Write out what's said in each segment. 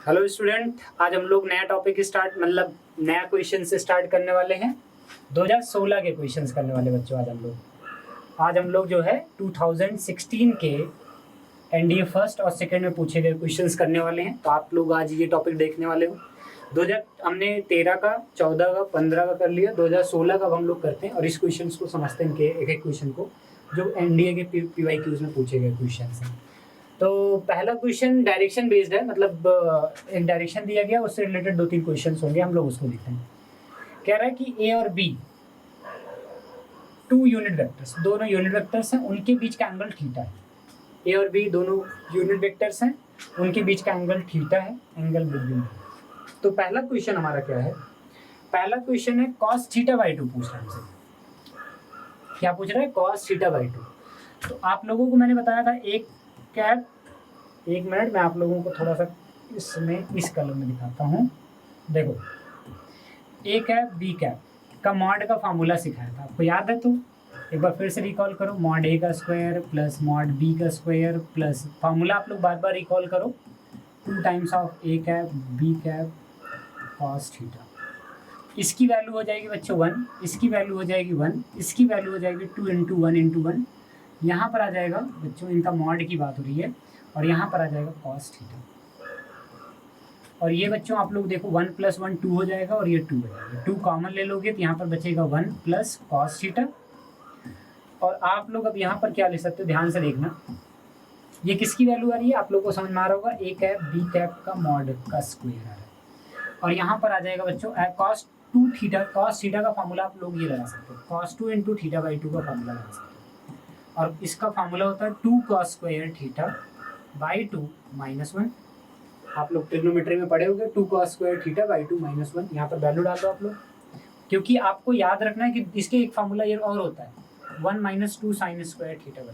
Hello student, आज हम लोग नया टॉपिक स्टार्ट नया क्वेश्चन से स्टार्ट करने वाले हैं। 2016 के क्वेश्चंस करने वाले बच्चों। आज हम लोग जो है 2016 के एनडीए फर्स्ट और सेकंड में पूछे गए क्वेश्चंस करने वाले हैं। तो आप लोग आज ये टॉपिक देखने वाले हो। 2000 हमने 13 का, 14 का, 15 का कर लिया। 2016 का हम लोग करते हैं और इस क्वेश्चन को समझते हैं, इनके एक एक क्वेश्चन को जो एनडीए के PYQs में पूछे गए क्वेश्चन हैं। तो पहला क्वेश्चन डायरेक्शन बेस्ड है, एक डायरेक्शन दिया गया, उससे रिलेटेड 2-3 क्वेश्चंस होंगे, हम लोग उसको देखते हैं। कह रहा है कि ए और बी 2 यूनिट वेक्टर्स, दोनों यूनिट वेक्टर्स हैं, उनके बीच का एंगल थीटा है। ए और बी दोनों यूनिट वेक्टर्स हैं, उनके बीच का एंगल थीटा है, एंगल बिटवीन। तो पहला क्वेश्चन हमारा क्या है? पहला क्वेश्चन है cos θ/2 पूछ रहा है हमसे। क्या पूछ रहा है? cos θ/2। तो आप लोगों को मैंने बताया था एक मिनट मैं आप लोगों को थोड़ा सा इसमें इस कलर में दिखाता हूँ। देखो, ए कैप बी कैप का मॉड का फार्मूला सिखाया था, आपको याद है? तो एक बार फिर से रिकॉल करो। मॉड ए का स्क्वायर प्लस मॉड बी का स्क्वायर प्लस फार्मूला आप लोग बार बार रिकॉल करो। 2 times of A cap B cap cos θ। इसकी वैल्यू हो जाएगी बच्चों 1, इसकी वैल्यू हो जाएगी 1, इसकी वैल्यू हो जाएगी 2 × 1 × 1। यहाँ पर आ जाएगा बच्चों, इनका मॉड की बात हो रही है, और यहाँ पर आ जाएगा cos θ। और ये बच्चों आप लोग देखो 1 + 1 2 हो जाएगा, और ये 2 हो जाएगा। 2 कॉमन ले लोगे तो यहाँ पर बचेगा 1 + cos θ। और आप लोग अब यहाँ पर क्या ले सकते हो, ध्यान से देखना। ये किसकी वैल्यू आ रही है? आप लोग को समझ में आ रहा होगा, ए कैप बी कैप का मॉड का स्क्वायर आ रहा है। और यहाँ पर आ जाएगा बच्चों cos 2 θ। cos θ का फार्मूला आप लोग ये लगा सकते हो, cos 2 × θ/2 का फार्मूला लगा सकते हो। और इसका फार्मूला होता है 2 cos² θ/2 - 1। आप लोग ट्रिग्नोमेट्री में पढ़े होंगे, 2 cos² θ/2 - 1। यहाँ पर वैल्यू डाल दो आप लोग, क्योंकि आपको याद रखना है कि इसके एक फार्मूला ये और होता है 1 - 2 sin² θ/2।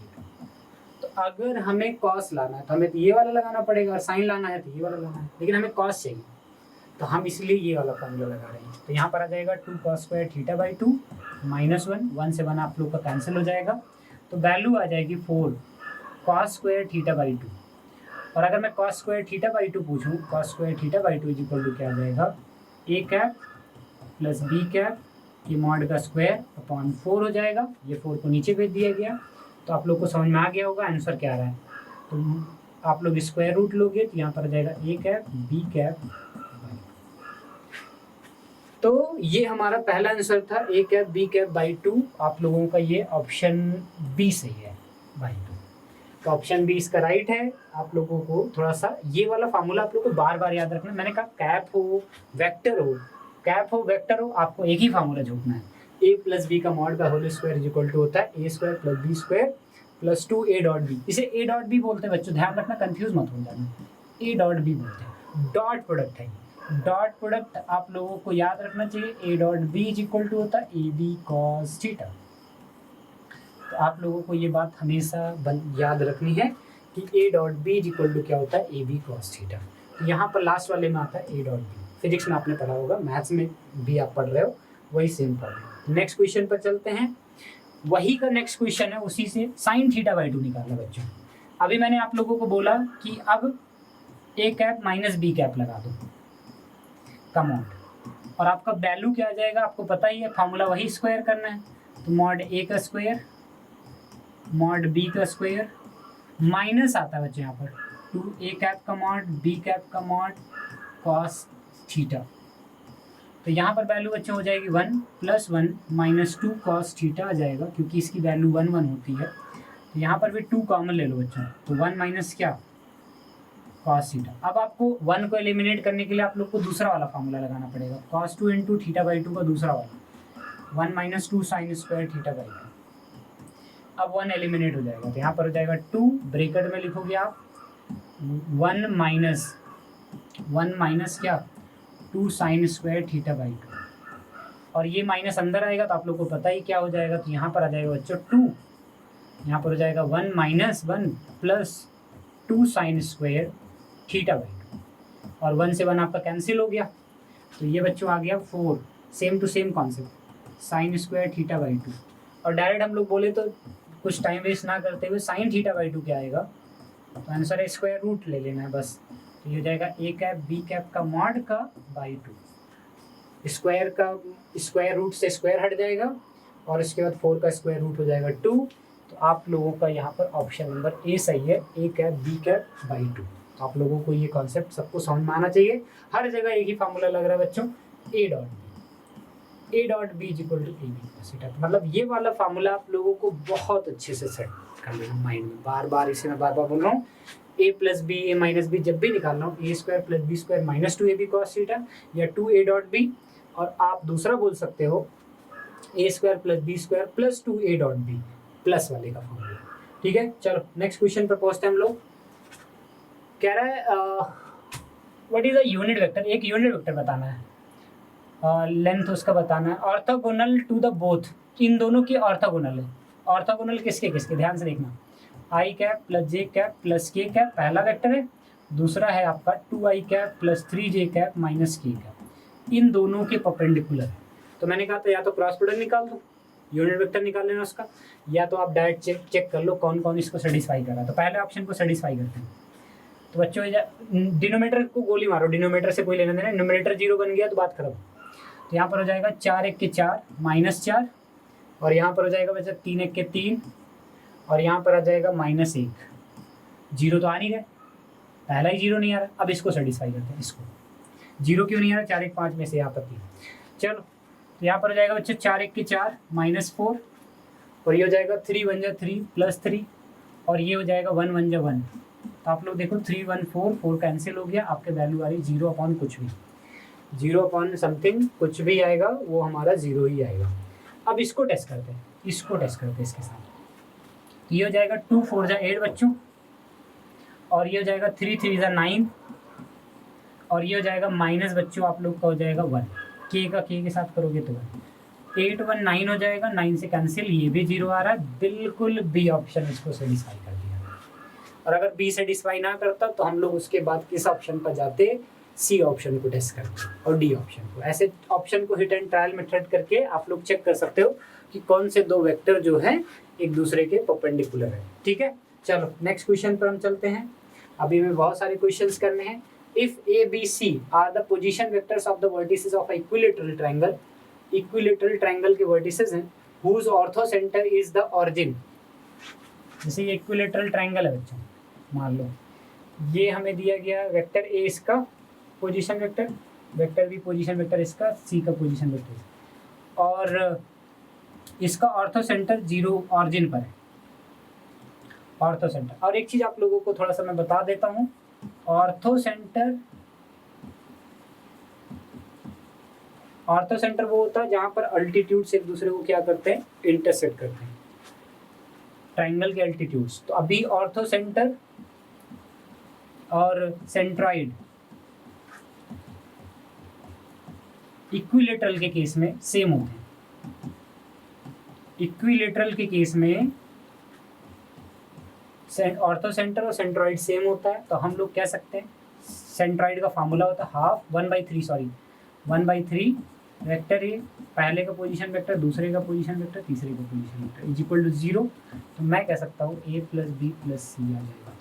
तो अगर हमें cos लाना है तो हमें ये वाला लगाना पड़ेगा, और साइन लाना है तो ये वाला लाना है, लेकिन हमें cos चाहिए तो हम इसलिए ये वाला फार्मूला लगा रहे हैं। तो यहाँ पर आ जाएगा 2 cos² θ/2 - 1 से 1 आप लोग का कैंसिल हो जाएगा। तो वैल्यू आ जाएगी 4 cos² θ/2। और अगर मैं cos² θ/2 पूछूं, cos² θ/2 = क्या आ जाएगा? A cap plus B cap की मॉड का स्क्वायर अपॉन 4 हो जाएगा। ये 4 को नीचे भेज दिया गया। तो आप लोग को समझ में आ गया होगा आंसर क्या आ रहा है। तो आप लोग स्क्वायर रूट लोगे तो यहाँ पर आ जाएगा ए कैप बी कैप। तो ये हमारा पहला आंसर था, ए कैप बी कैप बाई 2। आप लोगों का ये ऑप्शन बी सही है, बाई 2। तो ऑप्शन बी इसका राइट है। आप लोगों को थोड़ा सा ये वाला फार्मूला आप लोगों को बार बार याद रखना। मैंने कहा कैप हो वेक्टर हो, आपको एक ही फार्मूला जोड़ना है। ए प्लस बी का मॉड का होल स्क्वायर इक्वल टू होता है a² + b² + 2a.b। इसे a.b बोलते हैं बच्चों, ध्यान रखना, कंफ्यूज मत हो जाना। a.b बोलते हैं, डॉट प्रोडक्ट है। डॉट प्रोडक्ट आप लोगों को याद रखना चाहिए, a.b इक्वल टू होता है ab cos θ। तो आप लोगों को ये बात हमेशा याद रखनी है कि a.b इक्वल टू क्या होता है? ab cos θ। तो यहाँ पर लास्ट वाले में आता है a.b। फिजिक्स में आपने पढ़ा होगा, मैथ्स में भी आप पढ़ रहे हो, वही सेम प्रॉब्लम। नेक्स्ट क्वेश्चन पर चलते हैं। वही का नेक्स्ट क्वेश्चन है, उसी से sin θ/2 निकालना बच्चों। अभी मैंने आप लोगों को बोला कि अब A cap minus B cap लगा दो का मॉड, और आपका वैल्यू क्या आ जाएगा आपको पता ही है, फार्मूला वही स्क्वायर करना है। तो मॉड ए का स्क्वायर मॉड बी का स्क्वायर माइनस आता है बच्चों यहाँ पर 2a कैप का मॉड बी कैप का मॉड cos θ। तो यहाँ पर वैल्यू बच्चों हो जाएगी 1 + 1 - 2 cos θ आ जाएगा, क्योंकि इसकी वैल्यू 1 1 होती है। तो यहाँ पर भी 2 कॉमन ले लो बच्चों, तो 1 - क्या cos θ। अब आपको 1 को एलिमिनेट करने के लिए आप लोग को दूसरा वाला फार्मूला लगाना पड़ेगा, cos 2 × θ/2 का दूसरा वाला 1 - 2 sin² θ/2। अब 1 एलिमिनेट हो जाएगा, तो यहाँ पर हो जाएगा 2, ब्रैकेट में लिखोगे आप 1 - क्या 2 sin² θ/2। और ये माइनस अंदर आएगा तो आप लोग को पता ही क्या हो जाएगा। तो यहाँ पर आ जाएगा बच्चों 2, यहाँ पर हो जाएगा 1 - 1 + 2 sin² θ/2। और 1 से 1 आपका कैंसिल हो गया, तो ये बच्चों आ गया 4, same to same concept, sin² θ/2। और डायरेक्ट हम लोग बोले तो कुछ टाइम वेस्ट ना करते हुए sin θ/2 क्या आएगा, तो आंसर है स्क्वायर रूट ले लेना है बस। तो ये हो जाएगा ए कैप बी कैप का मॉड का बाई 2, स्क्वायर का स्क्वायर रूट से स्क्वायर हट जाएगा और इसके बाद 4 का स्क्वायर रूट हो जाएगा 2। तो आप लोगों का यहाँ पर ऑप्शन नंबर ए सही है, ए कैप बी कैप बाई 2। आप लोगों को ये कॉन्सेप्ट सबको समझ में आना चाहिए। हर जगह एक ही फार्मूला लग रहा है बच्चों, A dot B is equal to A B plus theta. मतलब ये वाला फार्मूला आप लोगों को बहुत अच्छे से सेट कर लेना माइंड में। बार बार इसे मैं बार बार बोल रहा हूँ, a plus b a minus b जब भी निकाल रहा हूँ, a square plus b square minus 2ab cos theta या 2a डॉट बी, और आप दूसरा बोल सकते हो a square plus b square plus 2a dot B plus वाले का फॉर्मूला। ठीक है, चलो नेक्स्ट क्वेश्चन पर पहुंचते हैं हम लोग। कह रहा है what is a unit vector, एक यूनिट वेक्टर बताना है, लेंथ उसका बताना है, ऑर्थोगोनल टू द बोथ, इन दोनों की ऑर्थोगोनल है। ऑर्थोगोनल किसके किसके, ध्यान से देखना, आई cap plus j cap plus के कैप पहला वेक्टर है, दूसरा है आपका 2i cap plus 3j cap minus के कैप, इन दोनों के परपेंडिकुलर है। तो मैंने कहा था या तो क्रॉस प्रोडक्ट निकाल दो, यूनिट वेक्टर निकाल लेना उसका, या तो आप डायरेक्ट चेक कर लो कौन कौन इसको सेटिस्फाई कर रहा है। तो पहले ऑप्शन को सेटिस्फाई करते हैं। तो बच्चों डिनोमीटर को गोली मारो, डिनोमीटर से कोई लेना देना, डिनोमीटर 0 बन गया तो बात खत्म। तो यहाँ पर हो जाएगा 4 1 के 4 माइनस 4, और यहाँ पर हो जाएगा बच्चा 3 1 के 3, और यहाँ पर आ जाएगा माइनस 1। 0 तो आ नहीं रहा, पहला ही 0 नहीं आ रहा। अब इसको सेटिस्फाई करते हैं, इसको 0 क्यों नहीं आ रहा, 4 1 5 में से यहाँ पर 3। चलो तो यहाँ पर हो जाएगा बच्चे 4 1 के 4 माइनस 4, और ये हो जाएगा 3 1 जा 3 प्लस 3, और ये हो जाएगा 1 1 जा 1। तो आप लोग देखो 3 1 4 4 कैंसिल हो गया, आपके वैल्यू आ रही 0 अपॉन कुछ भी, 0 अपॉन समथिंग कुछ भी आएगा वो हमारा 0 ही आएगा। अब इसको टेस्ट करते हैं, इसको टेस्ट करते हैं इसके साथ। ये हो जाएगा 2 4 जा 8 बच्चों, और ये हो जाएगा 3 3 जा 9, और ये हो जाएगा माइनस बच्चों आप लोग का हो जाएगा 1, के का के साथ करोगे तो 8 1 9 हो जाएगा, 9 से कैंसिल, ये भी 0 आ रहा है। बिल्कुल बी ऑप्शन इसको सेटिस्फाई कर दिया। और अगर बी सेटिस्फाई ना करता तो हम लोग उसके बाद किस ऑप्शन पर जाते, सी ऑप्शन को टेस्ट करते और डी ऑप्शन को। ऐसे ऑप्शन को हिट एंड ट्रायल मेथड करके आप लोग चेक कर सकते हो कि कौन से दो वेक्टर जो हैं एक दूसरे के परपेंडिकुलर है। ठीक है, चलो नेक्स्ट क्वेश्चन पर हम चलते हैं। अभी हमें बहुत सारे क्वेश्चंस करने हैं। If A B C are the position vectors of the vertices of equilateral triangle, equilateral triangle के वर्टिसेस हैं whose ortho centre is the origin. जैसे ये इक्विलेटरल ट्रायंगल है बच्चों, मान लो ये हमें दिया गया वेक्टर ए इसका position vector, vector B position vector इसका, सी का पोजीशन वेक्टर, और इसका ऑर्थो सेंटर 0 ऑरिजिन पर है, ऑर्थो सेंटर। और एक चीज आप लोगों को थोड़ा सा मैं बता देता हूँ, ऑर्थो सेंटर वो होता है जहां पर अल्टीट्यूड से एक दूसरे को क्या करते हैं, इंटरसेक्ट करते हैं, ट्रायंगल के अल्टीट्यूड्स। तो अभी ऑर्थो सेंटर और सेंट्रॉइड इक्विलेटरल के केस में सेम होते हैं। इक्विलेटरल के केस में ऑर्थो सेंटर और सेंट्रॉइड सेम होता है, तो हम लोग कह सकते हैं सेंट्रॉइड का फार्मूला होता है हाफ 1/3 वेक्टर ए, पहले का पोजीशन वेक्टर, दूसरे का पोजीशन वेक्टर, तीसरे का position vector is equal to 0। तो मैं कह सकता हूँ a plus B plus C आ जाएगा।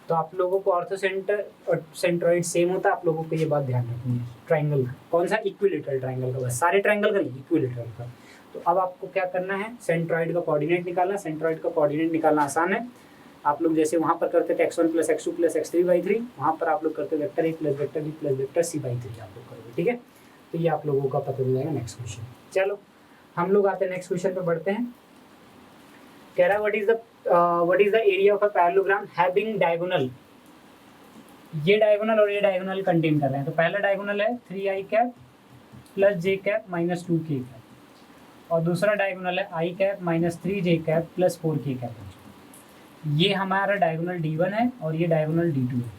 तो आप लोगों को ऑर्थो सेंटर और सेंट्रॉइड सेम होता है, आप लोगों को ये बात ध्यान रखनी है। ट्रायंगल का कौन सा, इक्विलेटरल ट्रायंगल का, बस सारे ट्रायंगल का नहीं, इक्विलेटरल का। तो अब आपको क्या करना है, सेंट्रॉइड का कोऑर्डिनेट निकालना। सेंट्रॉइड का कोऑर्डिनेट निकालना आसान है, आप लोग जैसे वहाँ पर करते थे x1 plus x2 plus x3/3, वहाँ पर आप लोग करते vector A plus vector B plus vector c/3 आप लोग करोगे। ठीक है, तो ये आप लोगों का पता चल जाएगा। नेक्स्ट क्वेश्चन, चलो हम लोग आते हैं नेक्स्ट क्वेश्चन पे बढ़ते हैं। कह रहा है what is the area of a parallelogram having diagonal. ये डायगोनल और ये डायगोनल कंटेन कर रहे हैं। तो पहला डायगोनल है 3i cap plus j cap minus 2k cap, और दूसरा डायगोनल है i cap minus 3j cap plus 4k cap. ये हमारा डायगोनल D1 है और ये डायगोनल D2 है।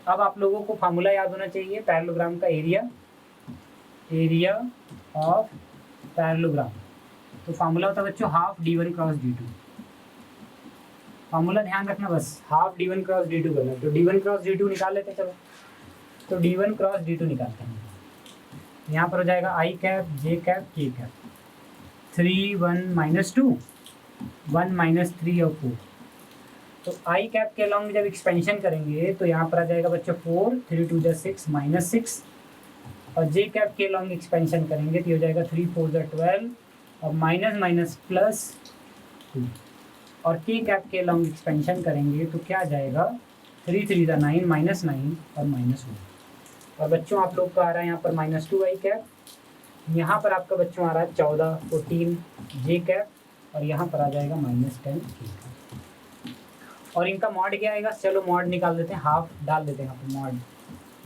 अब आप लोगों को फार्मूला याद होना चाहिए पैरेललोग्राम का, एरिया ऑफ पैरेललोग्राम। तो फार्मूला होता है बच्चों half D1 cross D2। Formula ध्यान रखना, बस हाफ D1 क्रॉस D2 करना। तो D1 क्रॉस D2 निकाल लेते हैं, चलो तो D1 क्रॉस D2 निकालते हैं। यहाँ पर हो जाएगा i cap j cap k cap, 3 1 -2 1 -3 और 4, तो आई कैप के अलॉन्ग जब एक्सपेंशन करेंगे तो यहाँ पर आ जाएगा बच्चों 4, 3 2 6 -6, और जे कैप के अलॉन्ग एक्सपेंशन करेंगे तो हो जाएगा 3 4 12, और माइनस माइनस प्लस 2, और के कैप के अलॉन्ग एक्सपेंशन करेंगे तो क्या आ जाएगा 3 3 9 -9 और -1। और बच्चों आप लोग का आ रहा है यहाँ पर -2 आई कैप, यहाँ पर आपका बच्चों आ रहा है 14 14 जे कैप, और यहाँ पर आ जाएगा -10 के कैप। और इनका मॉड क्या आएगा, चलो मॉड निकाल देते हैं, हाफ डाल देते हैं यहाँ पर मॉड।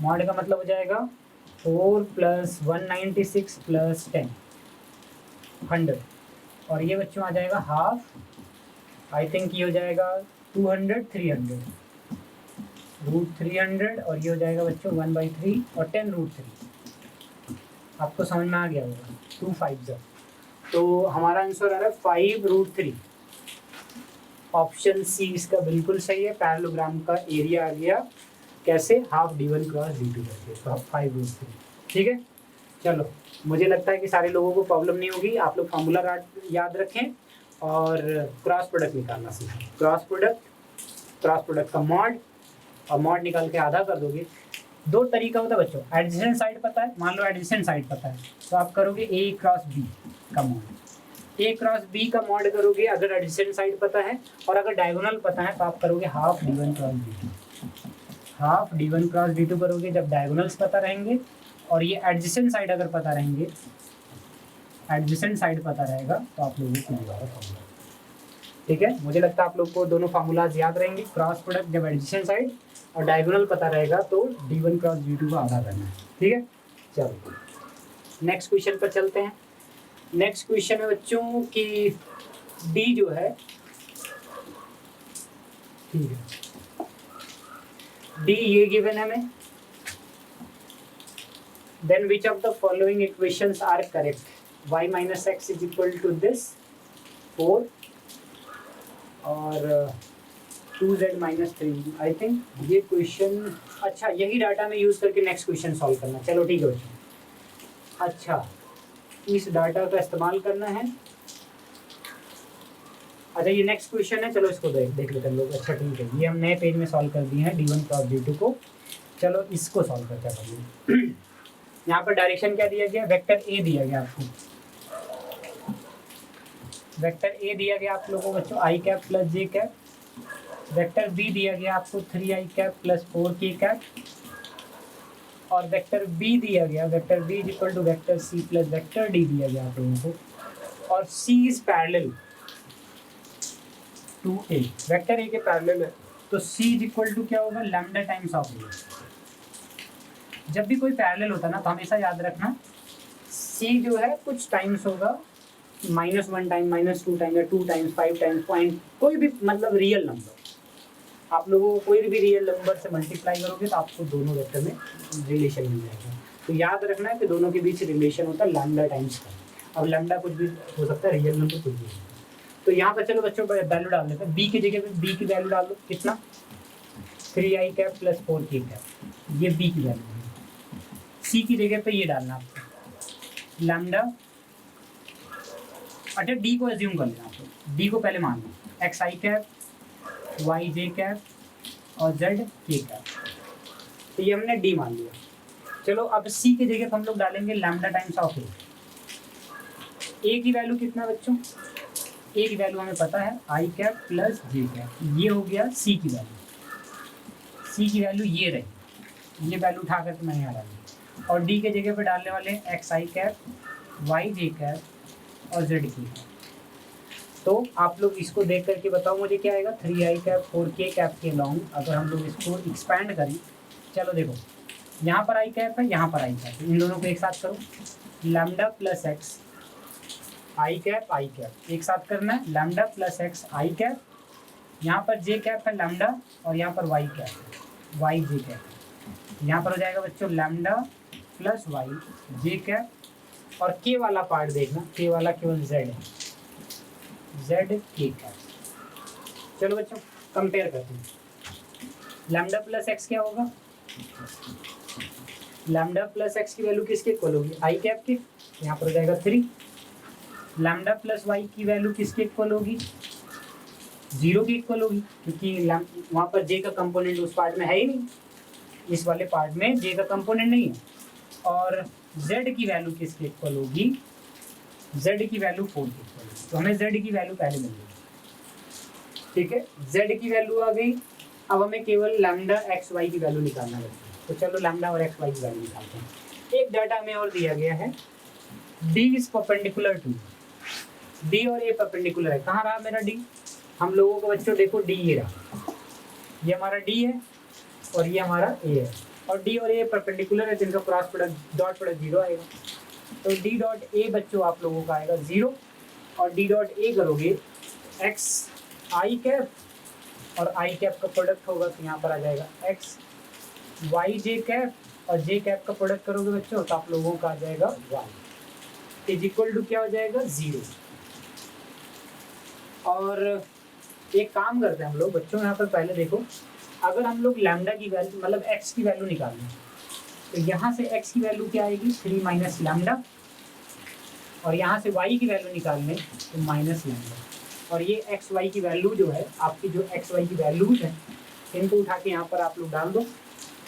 मॉड का मतलब हो जाएगा 4 + 196 + 10 100, और ये बच्चों आ जाएगा हाफ, आई थिंक ये हो जाएगा 200 300 √300, और ये हो जाएगा बच्चों 1/3 और 10 √3। आपको समझ में आ गया होगा 2 5 जब, तो हमारा आंसर आ रहा है 5 √3। ऑप्शन सी इसका बिल्कुल सही है। पैरेललोग्राम का एरिया आ गया कैसे, हाफ d1 क्रॉस d2 करके, तो 5 √3। ठीक है, चलो मुझे लगता है कि सारे लोगों को प्रॉब्लम नहीं होगी। आप लोग फॉर्मूला याद रखें और क्रॉस प्रोडक्ट निकालना सीखें। क्रॉस प्रोडक्ट का मॉड, और मॉड निकाल के आधा कर दोगे। दो तरीका होता है बच्चों, एडजेसेंट साइड पता है, मान लो एडजेसेंट साइड पता है तो आप करोगे a क्रॉस b का मॉड, a क्रॉस b का मॉड करोगे अगर एडजेसेंट साइड पता है, और अगर डायगोनल पता है तो आप करोगे half d1 cross d2, half d1 cross d2 करोगे जब डायगोनल्स पता रहेंगे। और ये एडजेसेंट साइड अगर पता रहेंगे, एडजेसेंट साइड पता रहेगा तो आप लोगों को मिलेगा फॉर्मूला। ठीक है, मुझे लगता है आप लोग को दोनों फार्मूलाज याद रहेंगे। क्रॉस प्रोडक्ट जब एडजेसेंट साइड और डायगोनल पता रहेगा तो d1 क्रॉस d2 का आधा करना है। ठीक है, चलो नेक्स्ट क्वेश्चन पर चलते हैं। नेक्स्ट क्वेश्चन है बच्चों कि d जो है, ठीक है, d ये गिवन है हमें, then which of the following equations are correct, y minus x is equal to this 4 और 2z minus 3। आई थिंक ये क्वेश्चन, अच्छा यही डाटा में यूज़ करके नेक्स्ट क्वेश्चन सॉल्व करना। चलो ठीक है बच्चों, अच्छा इस डाटा का इस्तेमाल करना है। अच्छा ये नेक्स्ट क्वेश्चन है, चलो इसको देख लेते हैं लोग। अच्छा ठीक है, ये हम नए पेज में सॉल्व कर दिए हैं d1 क्रॉस d2 को। चलो इसको सॉल्व करते हैं। यहाँ पर डायरेक्शन क्या दिया गया, वेक्टर ए दिया गया आपको, वेक्टर ए दिया गया आप लोगों को बच्चों i cap plus j cap, vector b दिया गया आपको 3i cap plus 4k cap, और वेक्टर बी दिया गया, vector b is equal to vector c plus vector d दिया गया आप लोगों को, और c is parallel to a, vector a के पैरेलल है तो सी इज इक्वल टू क्या होगा, लैम्डा टाइम्स ऑफ ए। जब भी कोई पैरेलल होता है ना तो हमेशा याद रखना सी जो है कुछ टाइम्स होगा, -1 टाइम, -2 टाइम, या 2 टाइम्स, 5 टाइम्स, पॉइंट, कोई भी मतलब रियल नंबर। आप लोगों को कोई भी रियल नंबर से मल्टीप्लाई करोगे तो आपको दोनों वेक्टर में रिलेशन मिल जाएगा। तो याद रखना है कि दोनों के बीच रिलेशन होता है लैम्डा टाइम्स का। अब लैम्डा कुछ भी हो सकता है, रियल नंबर कुछ भी हो सकता है। तो यहाँ पर चलो बच्चों वैल्यू डाल देते हैं। बी की जगह पे बी की वैल्यू डाल दो, कितना 3i cap plus 4k cap, ये बी की वैल्यू है। सी की जगह पे ये डालना आपको लैम्डा, अच्छा डी को एज्यूम कर लेना आपको, डी को पहले मान लो एक्स आई कैप, वाई जे कैप और जेड के कैप, तो ये हमने डी मान लिया। चलो अब सी की जगह पर हम लोग डालेंगे लैम्डा टाइम्स ऑफ ए। ए की वैल्यू कितना बच्चों, ए की वैल्यू हमें पता है आई कैप प्लस जे कैप, ये हो गया सी की वैल्यू। सी की वैल्यू ये रही, ये वैल्यू उठा करके मैं यहाँ डाली, और डी के जगह पे डालने वाले एक्स आई कैप, वाई जे कैप और जेड की। तो आप लोग इसको देख करके बताओ मुझे क्या आएगा, 3i कैप 4k कैप के लॉन्ग अगर हम लोग इसको एक्सपैंड करें। चलो देखो यहाँ पर आई कैप है, यहाँ पर आई कैप है, इन दोनों को एक साथ करो, लैम्डा प्लस एक्स आई कैप एक साथ करना है, लैम्डा प्लस एक्स आई कैप, यहाँ पर जे कैप है लैम्डा, और यहाँ पर वाई कैप वाई जे कैप। यहाँ पर हो जाएगा बच्चों लैम्डा प्लस वाई जे कैप, और के वाला पार्ट देखना, के वाला केवल जेड है, जेड के कैप। चलो बच्चों कंपेयर करते हैं, लैम्डा प्लस एक्स क्या होगा, लैम्डा प्लस एक्स की वैल्यू किसके इक्वल होगी, आई कैप की, यहाँ पर हो जाएगा 3। लैम्डा प्लस वाई की वैल्यू किसके इक्वल होगी, 0 की इक्वल होगी, क्योंकि वहाँ पर जे का कंपोनेंट उस पार्ट में है ही नहीं, इस वाले पार्ट में जे का कंपोनेंट नहीं है। और z की वैल्यू किसके इक्वल होगी, z की वैल्यू 4 की इक्वल होगी। तो हमें z की वैल्यू पहले मिल गई, ठीक है, z की वैल्यू आ गई। अब हमें केवल लैम्डा एक्स वाई की वैल्यू निकालना है। तो चलो लैम्डा और एक्स वाई की वैल्यू निकालते हैं। एक डाटा हमें और दिया गया है, d is perpendicular to, d और a परपेंडिकुलर है। कहाँ रहा मेरा d, हम लोगों को बच्चों देखो d ये रहा, ये हमारा d है और ये हमारा a है, और d और a परपेंडिकुलर है, तो इनका क्रॉस प्रोडक्ट डॉट प्रोडक्ट 0 आएगा। तो d डॉट a बच्चों आप लोगों का आएगा 0, और d डॉट a करोगे x i कैप और i कैप का प्रोडक्ट होगा, तो यहाँ पर आ जाएगा x y j कैप, और j कैप का प्रोडक्ट करोगे बच्चों तो आप लोगों का आ जाएगा y इज इक्वल टू क्या हो जाएगा 0। और एक काम करते हैं हम लोग बच्चों, यहाँ पर पहले देखो, अगर हम लोग लैम्डा की वैल्यू मतलब x की वैल्यू निकालें, तो यहाँ से x की वैल्यू क्या आएगी 3 माइनस लैम्डा, और यहाँ से y की वैल्यू निकाल लें तो माइनस लैम्डा, और ये एक्स वाई की वैल्यू जो है, आपकी जो एक्स वाई की वैल्यूज है, इनको उठा के यहाँ पर आप लोग डाल दो।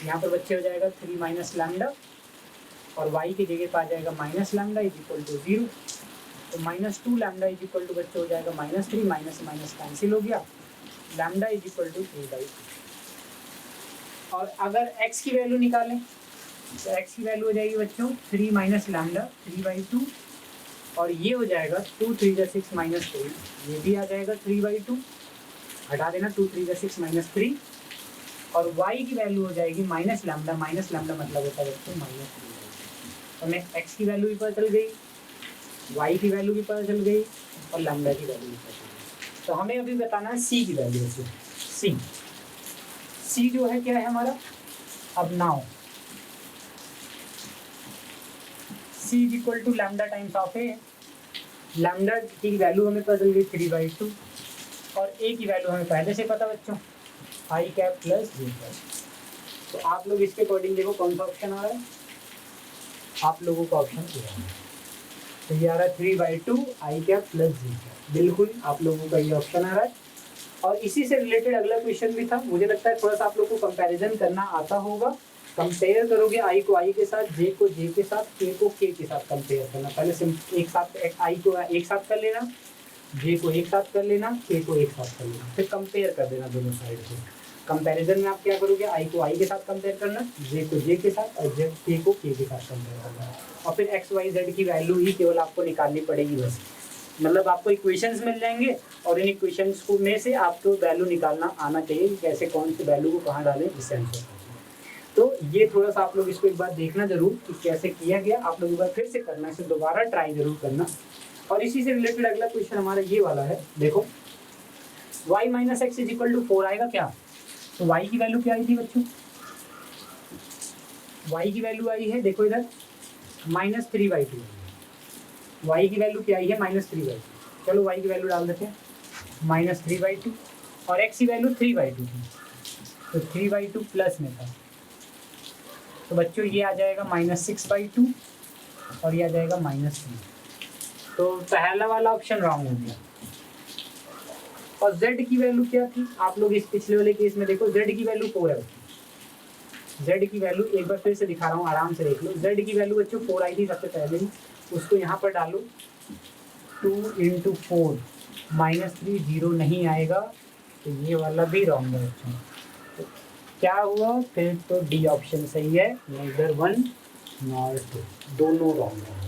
यहाँ पर बच्चे हो जाएगा 3 माइनस लैम्डा, और y की जगह पर आ जाएगा minus lambda is equal to 0। तो -2 लैम्डा इज इक्वल टू बच्चे हो जाएगा -3, माइनस माइनस कैंसिल हो गया, लैम्डा इज इक्वल टू 3/2। और अगर x की वैल्यू निकालें तो x की वैल्यू हो जाएगी बच्चों 3 माइनस लैम्डा 3/2, और ये हो जाएगा 2 3 जा 6 माइनस 3, ये भी आ जाएगा 3/2, हटा देना 2 3 जा 6 माइनस 3, और y की वैल्यू हो जाएगी माइनस लैम्डा मतलब होता है बच्चों -3। हमें x की वैल्यू भी पता चल गई, y की वैल्यू भी पता चल गई, और लैम्डा की वैल्यू भी पता चल गई। तो हमें अभी बताना है c की वैल्यू। c जो है क्या है हमारा, अब now c is equal to lambda times of a। Lambda की वैल्यू हमें पता चल गई 3/2, और a की वैल्यू हमें पहले से पता बच्चों i cap plus j cap. तो आप लोग इसके अकॉर्डिंग देखो कौन सा ऑप्शन आ रहा है, आप लोगों का ऑप्शन ये है, तो ये आ रहा है 3/2 i cap plus j cap, बिल्कुल आप लोगों का ये ऑप्शन आ रहा है। और इसी से रिलेटेड अगला क्वेश्चन भी था, मुझे लगता है थोड़ा सा आप लोग को कंपैरिजन करना आता होगा। कंपेयर करोगे i को i के साथ, j को j के साथ, k को k के साथ कंपेयर करना। पहले एक साथ i को एक साथ कर लेना, j को एक साथ कर लेना, k को एक साथ कर लेना, फिर कंपेयर कर देना दोनों साइड से। कंपैरिजन में आप क्या करोगे, i को i के साथ कंपेयर करना, j को j के साथ, और k को k के साथ कंपेयर करना, और फिर x y z की वैल्यू ही केवल आपको निकालनी पड़ेगी बस। मतलब आपको इक्वेशंस मिल जाएंगे, और इन इक्वेशंस को में से आपको वैल्यू निकालना आना चाहिए कि कैसे कौन सी वैल्यू को कहाँ डालें जिससे आंसर। तो ये थोड़ा सा आप लोग इसको एक बार देखना जरूर कि कैसे किया गया, आप लोग एक बार फिर से करना, इसे दोबारा ट्राई जरूर करना। और इसी से रिलेटेड अगला क्वेश्चन हमारा ये वाला है, देखो y minus X is equal to 4 आएगा क्या। तो y की वैल्यू क्या आई थी बच्चों, y की वैल्यू आई है देखो इधर -3/2, y की वैल्यू क्या आई है -3/2। चलो y की वैल्यू डाल देते हैं -3/2, और x की वैल्यू 3/2 थी, तो 3/2 प्लस में था, तो बच्चों ये आ जाएगा -6/2, और ये आ जाएगा -3। तो पहला वाला ऑप्शन रॉन्ग हो गया। और z की वैल्यू क्या थी, आप लोग इस पिछले वाले केस में देखो z की वैल्यू 4 है। z की वैल्यू एक बार फिर से दिखा रहा हूँ, आराम से देख लो। z की वैल्यू बच्चों 4 आई थी सबसे पहले ही, उसको यहाँ पर डालो 2 × 4 -3 0 नहीं आएगा, तो ये वाला भी रॉन्ग है बच्चों। तो क्या हुआ फिर, तो डी ऑप्शन सही है, नेदर 1 नॉर 2, दोनों रॉन्ग है।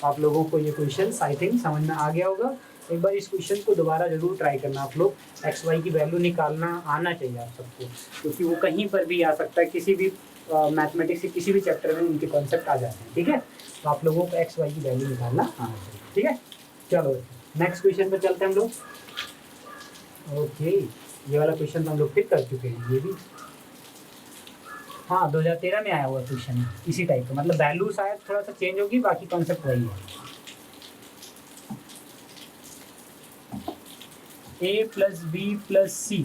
आप लोगों को ये क्वेश्चन आई थिंक समझ में आ गया होगा। एक बार इस क्वेश्चन को दोबारा जरूर ट्राई करना आप लोग, एक्स वाई की वैल्यू निकालना आना चाहिए आप सबको, क्योंकि वो कहीं पर भी आ सकता है, किसी भी मैथमेटिक्स के किसी भी चैप्टर में उनके कॉन्सेप्ट आ जाते हैं, ठीक है। तो आप लोगों को एक्स वाई की वैल्यू निकालना आना चाहिए, ठीक है। चलो नेक्स्ट क्वेश्चन पर चलते हैं हम लोग। ओके, ये वाला क्वेश्चन तो हम लोग फिर कर चुके हैं, ये भी हाँ 2013 में आया हुआ क्वेश्चन इसी टाइप का, मतलब वैल्यू शायद थोड़ा सा चेंज होगी, बाकी कॉन्सेप्ट वही है। a plus B plus C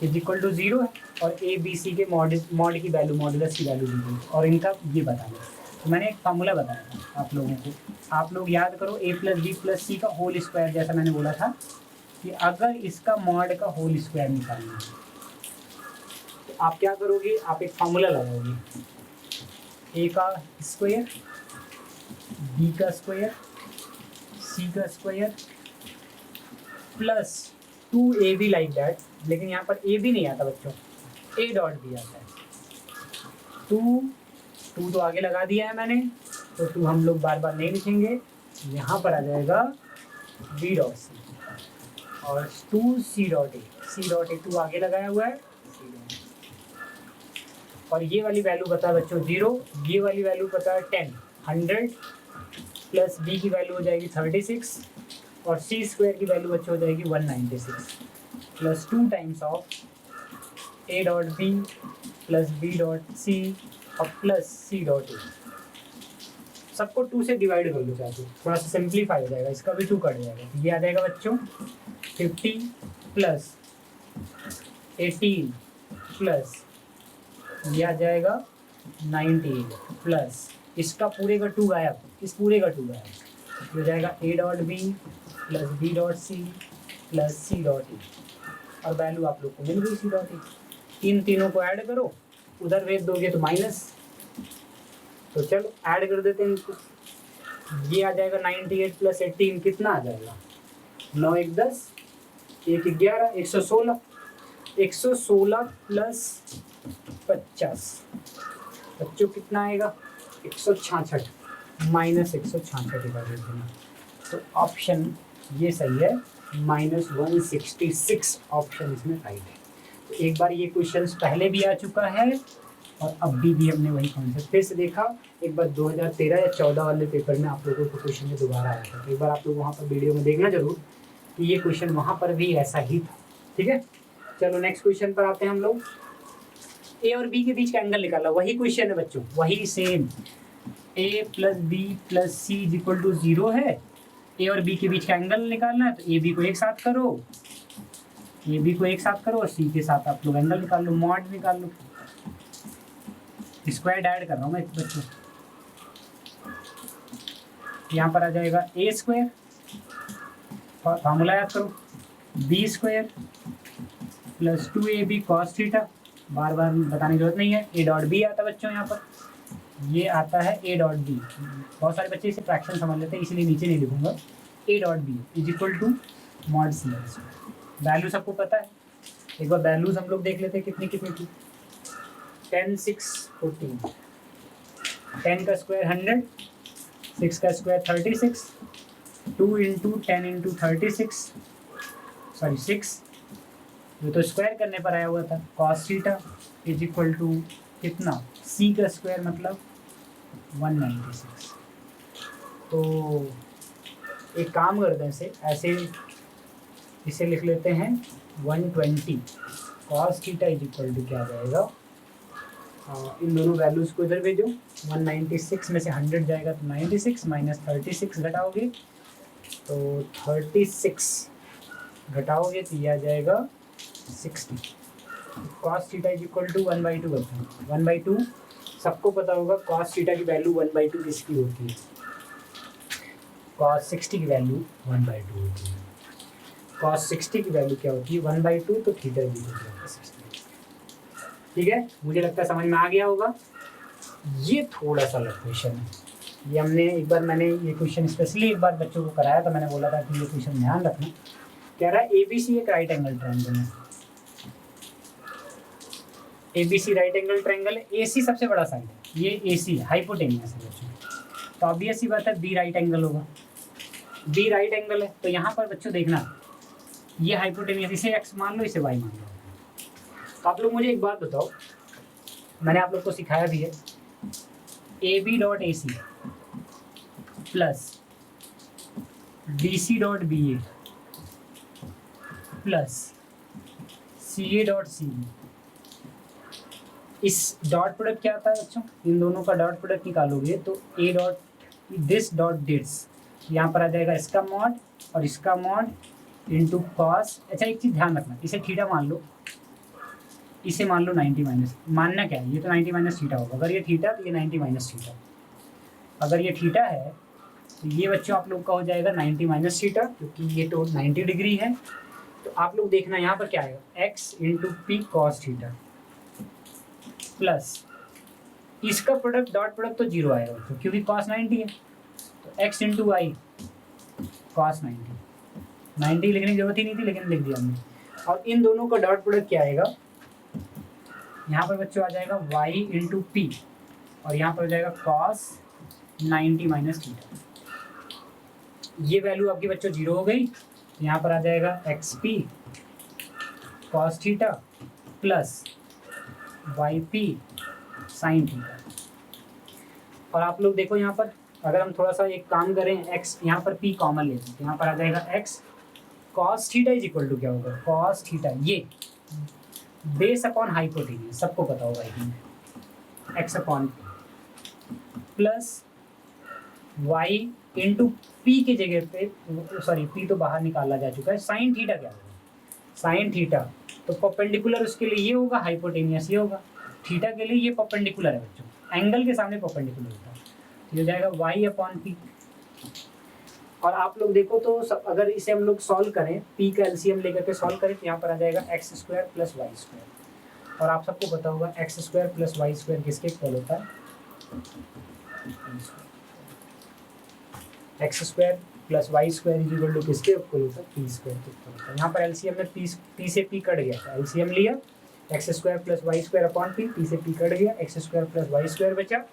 is equal to 0 है, और ए बी सी के मॉड की वैल्यू, मॉडुलस की वैल्यू दी गई, और इनका ये बताना। तो मैंने एक फार्मूला बताया था आप लोगों को, आप लोग याद करो, a प्लस बी प्लस सी का होल स्क्वायर, जैसा मैंने बोला था कि अगर इसका मॉड का होल स्क्वायर निकालना है तो आप क्या करोगे, आप एक फॉर्मूला लगाओगे, ए का स्क्वायर, बी का स्क्वायर, सी का square plus 2ab like that. लेकिन यहाँ पर ए भी नहीं आता बच्चों, ए डॉट भी आता है। टू तो आगे लगा दिया है मैंने, तो 2 हम लोग बार बार नहीं लिखेंगे, यहाँ पर आ जाएगा बी डॉट सी और 2c dot A, C dot ए 2 आगे लगाया हुआ है, और ये वाली वैल्यू पता है बच्चों 0, ये वाली वैल्यू पता है 10, 100 प्लस बी की वैल्यू हो जाएगी 36 और सी स्क्वायर की वैल्यू बच्चों हो जाएगी 196 plus 2 times of A dot B plus B dot C और प्लस सी डॉट ए। सबको 2 से डिवाइड कर लो चाहे, थोड़ा सा सिंप्लीफाई हो जाएगा, इसका भी 2 कट जाएगा। ये आ जाएगा बच्चों 50 प्लस 18 प्लस ये आ जाएगा 98 प्लस इसका पूरे का 2 गायब, इस पूरे का 2 गायब, हो जाएगा A dot B plus B dot C plus C dot A और वैल्यू आप लोग को मिल गई सी डॉट ए। इन तीनों को ऐड करो, उधर भेज दोगे तो माइनस, तो चलो ऐड कर देते हैं इनको। ये आ जाएगा 98 प्लस 18 कितना आ जाएगा, 9 1 10 1 11 116, 116 प्लस 50 बच्चों कितना आएगा 166 माइनस 166 का देख देना। तो ऑप्शन ये सही है, -166 ऑप्शन इसमें राइट है। तो एक बार ये क्वेश्चंस पहले भी आ चुका है और अभी भी हमने वही कॉन्सेप्ट फिर से देखा। एक बार 2013 या 14 वाले पेपर में आप लोगों को क्वेश्चन में दोबारा आया था, तो एक बार आप लोग वहाँ पर वीडियो में देखना जरूर कि ये क्वेश्चन वहाँ पर भी ऐसा ही था। ठीक है, चलो नेक्स्ट क्वेश्चन पर आते हैं हम लोग। ए और बी के बीच का एंगल निकाला, वही क्वेश्चन है बच्चों, वही same. A plus B plus C is equal to 0 है, ए और बी के बीच का एंगल निकालना है, तो ए बी को एक साथ करो, ए बी को एक साथ करो और सी के साथ आप लोग एंगल निकाल लो, मॉड निकाल लो। स्क्वायर ऐड कर रहा हूँ मैं बच्चों, यहाँ पर आ जाएगा ए स्क्वायर, फॉर्मूला याद करो, b square plus 2ab cos theta, बार बार बताने की जरूरत नहीं है। ए डॉट बी आता है बच्चों, यहाँ पर ये आता है ए डॉट बी, बहुत सारे बच्चे इसे फ्रैक्शन समझ लेते हैं इसलिए नीचे नहीं लिखूंगा। A dot B is equal to mod C. Value सबको पता है, एक बार वैल्यूज हम लोग देख लेते हैं कितनी कितनी थी। 10 6 14, 10 का स्क्वायर 100, 6 का स्क्वायर 36, 2 इंटू 10 इंटू 36 सॉरी 6, ये तो स्क्वायर करने पर आया हुआ था। Cos theta is equal to कितना, सी का स्क्वायर मतलब 196। तो एक काम करते हैं, ऐसे इसे लिख लेते हैं 120 cos theta is equal to क्या जाएगा, इन दोनों वैल्यूज़ को इधर भेजो, 196 में से 100 जाएगा तो 96 माइनस 36 घटाओगे तो 36 घटाओगे तो यह आ जाएगा 60। Cos theta is equal to 1/2 बचता है, 1/2 सबको पता होगा कॉस थीटा की वैल्यू 1/2 किसकी होती है, कॉस 60 की वैल्यू 1/2 होती है। कॉस 60 की वैल्यू क्या होती है 1/2, तो थीटा भी होती है 60। ठीक है, मुझे लगता है समझ में आ गया होगा। ये थोड़ा सा अलग क्वेश्चन है, ये हमने एक बार मैंने ये क्वेश्चन स्पेशली एक बार बच्चों को कराया था, मैंने बोला था कि ये क्वेश्चन ध्यान रखना। कह रहा है ABC एक राइट एंगल ट्रायंगल है, ABC राइट एंगल ट्रायंगल है, AC सबसे बड़ा साइड है, ये AC है, हाइपोटेनियस है बच्चों, तो ऑब्वियस सी बात है B राइट एंगल होगा, B राइट एंगल है। तो यहाँ पर बच्चों देखना, ये हाइपोटेनियस, इसे x मान लो, इसे y मान लो। तो आप लोग मुझे एक बात बताओ, मैंने आप लोग को सिखाया भी है, AB dot AC plus BC dot BA plus CA dot CB, इस डॉट प्रोडक्ट क्या आता है बच्चों, इन दोनों का डॉट प्रोडक्ट निकालोगे तो A dot this dot this, यहाँ पर आ जाएगा इसका मॉड और इसका मॉड इंटू कॉस। अच्छा एक चीज़ ध्यान रखना, इसे थीटा मान लो, इसे मान लो 90 माइनस, मानना क्या है, ये तो 90 माइनस थीटा होगा, अगर ये थीटा तो ये 90 माइनस थीटा, अगर ये थीटा है तो ये बच्चों आप लोग का हो जाएगा 90 माइनस थीटा, क्योंकि ये तो 90 डिग्री है, तो आप लोग देखना यहाँ पर क्या आएगा, x into P cos theta plus इसका प्रोडक्ट डॉट प्रोडक्ट तो जीरो आएगा बच्चों, क्योंकि कॉस 90 है, तो x इंटू वाई कॉस 90 लिखने की जरूरत ही नहीं थी लेकिन लिख दिया हमने। और इन दोनों का डॉट प्रोडक्ट क्या आएगा, यहाँ पर बच्चों आ जाएगा y इंटू पी और यहाँ पर हो जाएगा कॉस 90 माइनस थीटा। ये वैल्यू आपकी बच्चों जीरो हो गई, यहाँ पर आ जाएगा X P cos theta plus Y P sine theta. और आप लोग देखो यहाँ पर अगर हम थोड़ा सा एक काम करें, x यहाँ पर p कॉमन लेते हैं तो यहाँ पर आ जाएगा x cos theta is equal to क्या होगा, कॉस थीटा ये बेस अपॉन हाइपोटेन्यूज सबको पता होगा इसमें, x upon plus y into P की जगह पे, सॉरी p तो बाहर निकाला जा चुका है, साइन थीटा क्या होगा, साइन थीटा तो परपेंडिकुलर उसके लिए ये होगा, हाइपोटेनियस ये होगा, थीटा के लिए ये परपेंडिकुलर है बच्चों, एंगल के सामने परपेंडिकुलर होता है, ये हो जाएगा y अपॉन पी। और आप लोग देखो तो अगर इसे हम लोग सॉल्व करें, p का एलसीएम लेकर के सॉल्व करें तो यहाँ पर आ जाएगा X square plus Y square. और आप सबको पता होगा X square plus Y square किसके इक्वल होता है, X square plus Y square is equal to किसके इक्वल होता है, पी स्क्वायर के इक्वल होता है। यहाँ पर एलसीएम में पी से पी कट गया था, एलसीएम लिया X square plus Y square upon P से पी कट गया, X square plus Y square बचा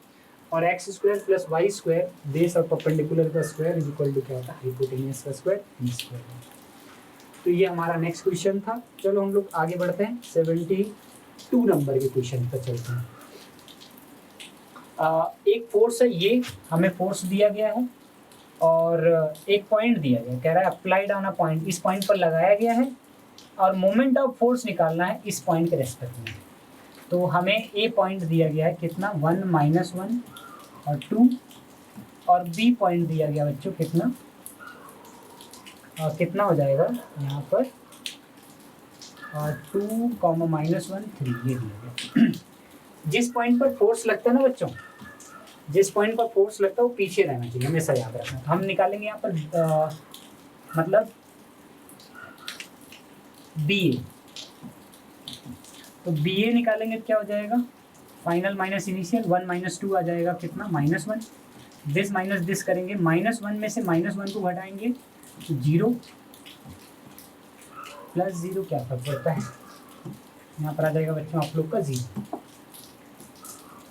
और X square plus Y square base और परपेंडिकुलर का स्क्वायर इज इक्वल टू क्या होता है, हाइपोटेन्यूज का स्क्वायर पी स्क्वायर। तो ये हमारा नेक्स्ट क्वेश्चन था। चलो हम लोग आगे बढ़ते हैं, 72 नंबर के क्वेश्चन पर चलते हैं। एक फोर्स है, ये हमें फोर्स दिया गया है और एक पॉइंट दिया गया, कह रहा है अप्लाइड ऑन अ पॉइंट, इस पॉइंट पर लगाया गया है और मोमेंट ऑफ फोर्स निकालना है इस पॉइंट के रेस्पेक्ट में। तो हमें ए पॉइंट दिया गया है कितना, 1 माइनस 1 और 2 और बी पॉइंट दिया गया बच्चों कितना, कितना हो जाएगा यहाँ पर 2 कॉमा माइनस 1 3, ये दिया गया। जिस पॉइंट पर फोर्स लगता है ना बच्चों, जिस पॉइंट पर फोर्स लगता है वो पीछे रहना चाहिए, हमेशा याद रखना। तो हम निकालेंगे यहाँ पर मतलब बी ए, तो बी ए निकालेंगे क्या हो जाएगा, फाइनल माइनस इनिशियल 1 माइनस 2 आ जाएगा कितना, माइनस 1, दिस माइनस दिस करेंगे, माइनस 1 में से माइनस 1 को घटाएंगे तो 0 प्लस 0 क्या फर्क पड़ता है, यहाँ पर आ जाएगा बच्चों आप लोग का 0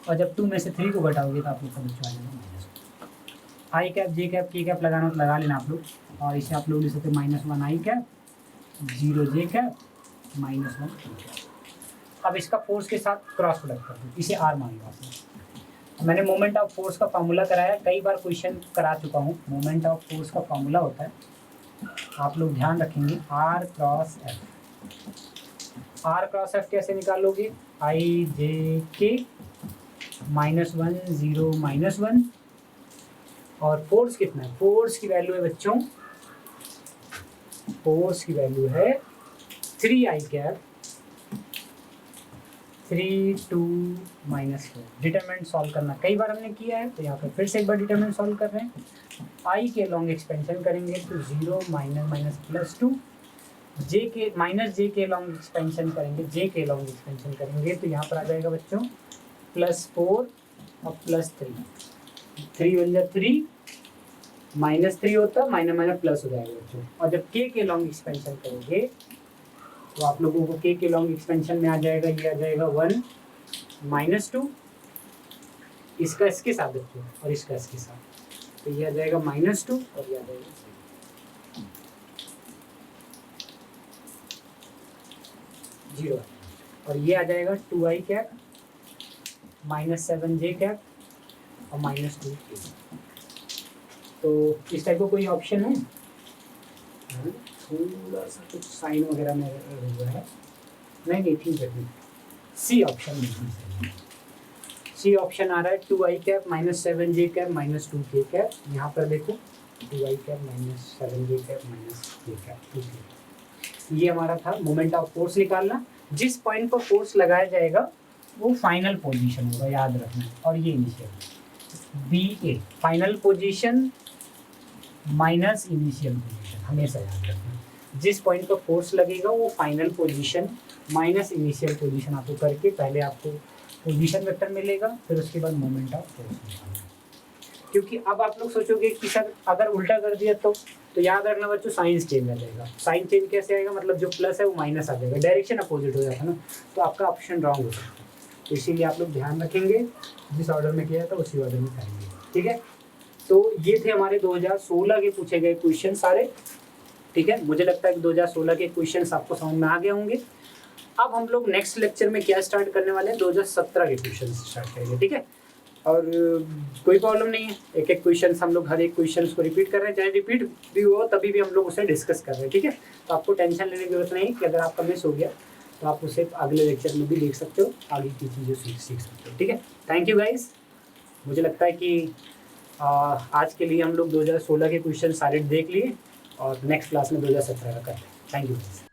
और जब 2 में से 3 को घटाओगे तो आप लोग का बच्चों आ जाएगा माइनस। आई कैप जे कैप के कैप लगाना तो लगा लेना आप लोग, और इसे आप लोग लिख सकते -1 आई कैप 0 जे कैप -1 के कैप। अब इसका फोर्स के साथ क्रॉस प्रोडक्ट कर दो, इसे आर मान लो आपने। मैंने मोमेंट ऑफ फोर्स का फॉर्मूला कराया, कई बार क्वेश्चन करा चुका हूँ। मोमेंट ऑफ फोर्स का फॉर्मूला होता है, आप लोग ध्यान रखेंगे, R cross F. R cross F कैसे निकालोगे, आई जे के -1 0 -1 और फोर्स कितना है, फोर्स की वैल्यू है बच्चों, फोर्स की वैल्यू है 3 आई कैप 3 2 -4। डिटरमिनेंट सॉल्व करना कई बार हमने किया है, तो यहाँ पर फिर से एक बार डिटरमिनेंट सॉल्व कर रहे हैं। आई के लॉन्ग एक्सपेंशन करेंगे तो 0 माइनस प्लस 2, जे के लॉन्ग एक्सपेंशन करेंगे, जे के लॉन्ग एक्सपेंशन करेंगे तो यहाँ पर आ जाएगा बच्चों +4 और +3, 3 बन जाए 3 -3 होता, माइनस प्लस हो जाएगा बच्चों। और जब के लॉन्ग एक्सपेंशन करोगे तो आप लोगों को के लॉन्ग एक्सपेंशन में आ जाएगा, ये आ जाएगा 1 -2, इसका इसके साथ बच्चों और इसका इसके साथ, तो ये आ जाएगा -2 और ये आ जाएगा 0 और ये आ जाएगा 2 आई कैप -7 जे कैप और -2 के। तो इस टाइप का कोई ऑप्शन है, थोड़ा सा कुछ साइन वगैरह में हुआ है, नहीं ठीक है, सी ऑप्शन नहीं, सी ऑप्शन आ रहा है 2 आई कैप -7 जे कैप -2 के कैप। यहाँ पर देखो 2 आई कैप -7 जे कैप -2 कैप, 2 के। ये हमारा था मोमेंट ऑफ फोर्स निकालना। जिस पॉइंट पर फोर्स लगाया जाएगा वो फाइनल पोजीशन होगा, याद रखना। और ये initial b a, final position minus initial position, हमेशा याद रखना। जिस पॉइंट पर फोर्स लगेगा वो final position minus initial position आपको करके पहले आपको पोजीशन वेक्टर मिलेगा, फिर उसके बाद मोमेंट ऑफ फोर्स मिलेगा। क्योंकि अब आप लोग सोचोगे कि सर अगर उल्टा कर दिया तो याद रखना बच्चों साइंस चेंज आ जाएगा। साइन चेंज कैसे आएगा, मतलब जो प्लस है वो माइनस आ जाएगा, डायरेक्शन अपोजिट हो जाता है ना, तो आपका ऑप्शन रॉन्ग हो सकता है। तो इसीलिए आप लोग ध्यान रखेंगे, जिस ऑर्डर में किया था उसी ऑर्डर में करेंगे, ठीक है। तो ये थे हमारे 2016 के पूछे गए क्वेश्चन सारे, ठीक है। मुझे लगता है कि 2016 के क्वेश्चंस आपको समझ में आ गए होंगे। अब हम लोग नेक्स्ट लेक्चर में क्या स्टार्ट करने वाले हैं, 2017 के क्वेश्चन स्टार्ट करेंगे, ठीक है। और कोई प्रॉब्लम नहीं है, एक एक क्वेश्चन हम लोग हर एक क्वेश्चन को रिपीट कर रहे हैं, चाहे रिपीट भी हो तभी भी हम लोग उसे डिस्कस कर रहे हैं, ठीक है। तो आपको टेंशन लेने की जरूरत नहीं कि अगर आपका मिस हो गया तो आप उसे अगले लेक्चर में भी देख सकते हो, आगे की चीज़ें सीख सकते हो, ठीक है। Thank you guys. मुझे लगता है कि आज के लिए हम लोग 2016 के क्वेश्चन सारे देख लिए और नेक्स्ट क्लास में 2017 का करते हैं। Thank you.